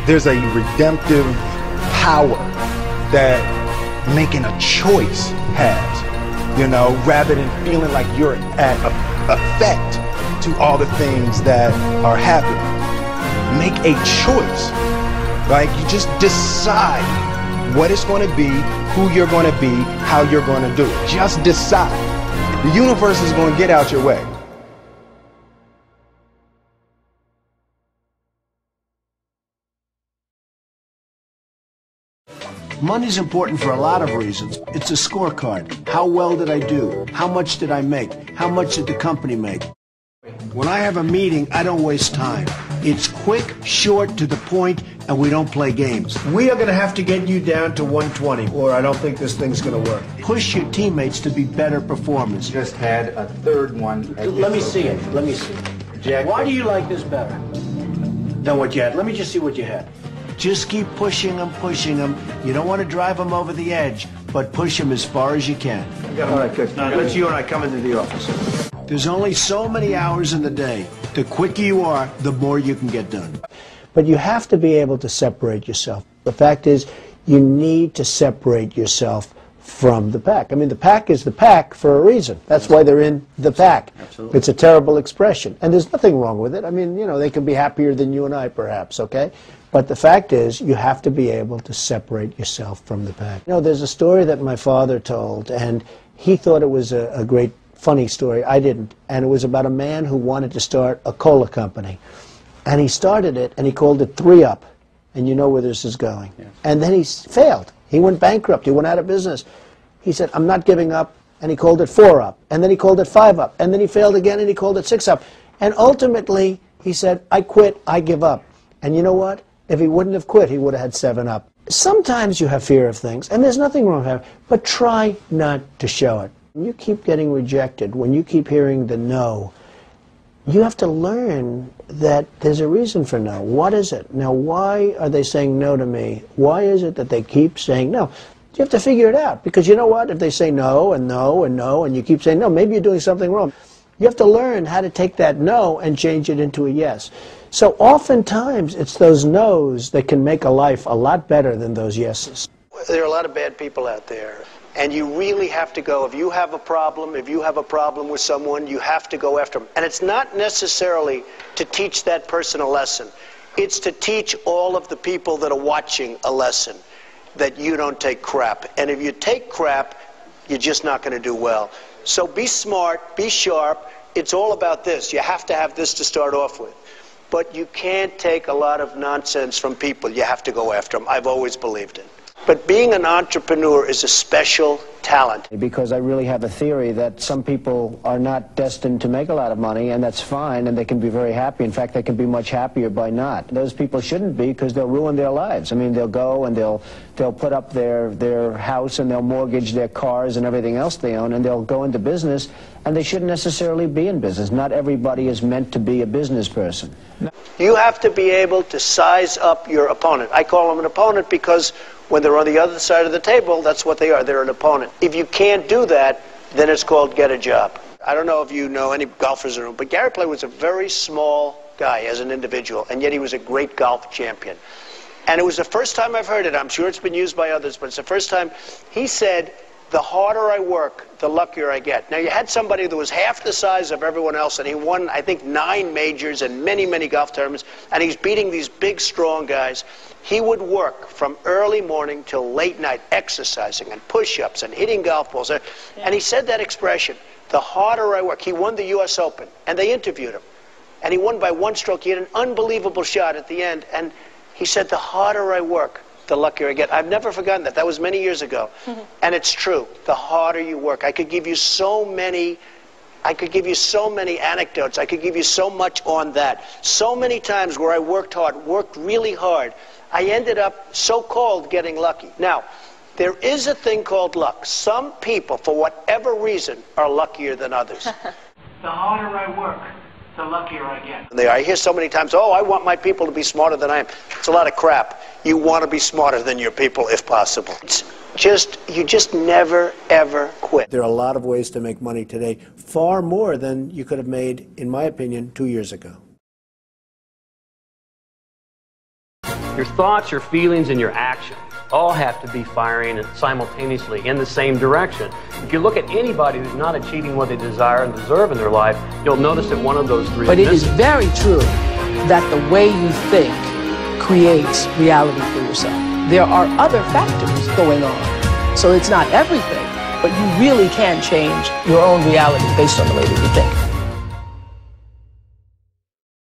There's a redemptive power that making a choice has, you know, rather than feeling like you're at effect to all the things that are happening. Make a choice. Like, you just decide what it's going to be, who you're going to be, how you're going to do it. Just decide. The universe is going to get out your way. Money's important for a lot of reasons. It's a scorecard. How well did I do? How much did I make? How much did the company make? When I have a meeting, I don't waste time. It's quick, short, to the point, and we don't play games. We are going to have to get you down to 120, or I don't think this thing's going to work. Push your teammates to be better performers. Just had a third one. Let me see it. Let me see it. Jack, why do you like this better than what you had? Let me just see what you had. Just keep pushing them, pushing them. You don't want to drive them over the edge, but push them as far as you can. All right, good. Now, let's you and I come into the office. There's only so many hours in the day. The quicker you are, the more you can get done. But you have to be able to separate yourself. The fact is, you need to separate yourself from the pack. I mean, the pack is the pack for a reason. That's why they're in the pack. Absolutely. It's a terrible expression. And there's nothing wrong with it. I mean, you know, they can be happier than you and I, perhaps, okay? But the fact is, you have to be able to separate yourself from the pack. You know, there's a story that my father told, and he thought it was a great, funny story. I didn't. And it was about a man who wanted to start a cola company. And he started it, and he called it 3-Up. And you know where this is going. Yes. And then he failed. He went bankrupt. He went out of business. He said, I'm not giving up. And he called it 4-Up. And then he called it 5-Up. And then he failed again, and he called it 6-Up. And ultimately, he said, I quit. I give up. And you know what? If he wouldn't have quit, he would have had 7-Up. Sometimes you have fear of things, and there's nothing wrong with it, but try not to show it. When you keep getting rejected, when you keep hearing the no, you have to learn that there's a reason for no. What is it? Now, why are they saying no to me? Why is it that they keep saying no? You have to figure it out, because you know what? If they say no and no and no, and you keep saying no, maybe you're doing something wrong. You have to learn how to take that no and change it into a yes. So oftentimes, it's those no's that can make a life a lot better than those yeses. There are a lot of bad people out there, and you really have to go. If you have a problem with someone, you have to go after them. And it's not necessarily to teach that person a lesson. It's to teach all of the people that are watching a lesson, that you don't take crap. And if you take crap, you're just not going to do well. So be smart, be sharp. It's all about this. You have to have this to start off with. But you can't take a lot of nonsense from people. You have to go after them. I've always believed it. But being an entrepreneur is a special talent. Because I really have a theory that some people are not destined to make a lot of money, and that's fine, and they can be very happy. In fact, they can be much happier by not. Those people shouldn't be, because they'll ruin their lives. I mean, they'll go and they'll put up their house, and they'll mortgage their cars and everything else they own, and they'll go into business, and they shouldn't necessarily be in business. Not everybody is meant to be a business person. You have to be able to size up your opponent. I call them an opponent because when they're on the other side of the table, that's what they are. They're an opponent. If you can't do that, then it's called get a job. I don't know if you know any golfers in the room, but Gary Player was a very small guy as an individual, and yet he was a great golf champion. And it was the first time I've heard it. I'm sure it's been used by others, but it's the first time he said, the harder I work, the luckier I get. Now, you had somebody that was half the size of everyone else, and he won, I think, 9 majors and many, many golf tournaments, and he's beating these big, strong guys. He would work from early morning till late night, exercising and push-ups and hitting golf balls. And he said that expression, the harder I work. He won the U.S. Open, and they interviewed him. And he won by 1 stroke. He had an unbelievable shot at the end, and he said, the harder I work, the luckier I get. I've never forgotten that. That was many years ago. And it's true. The harder you work. I could give you so many anecdotes. I could give you so much on that. So many times where I worked hard, worked really hard, I ended up so-called getting lucky. Now, there is a thing called luck. Some people, for whatever reason, are luckier than others. The harder I work, the luckier I get. I hear so many times, oh, I want my people to be smarter than I am. It's a lot of crap. You want to be smarter than your people if possible. You just never, ever quit. There are a lot of ways to make money today, far more than you could have made, in my opinion, 2 years ago. Your thoughts, your feelings, and your actions all have to be firing simultaneously in the same direction. If you look at anybody who's not achieving what they desire and deserve in their life, you'll notice that one of those three But is it is missing. very true that the way you think creates reality for yourself. There are other factors going on. So it's not everything, but you really can change your own reality based on the way that you think.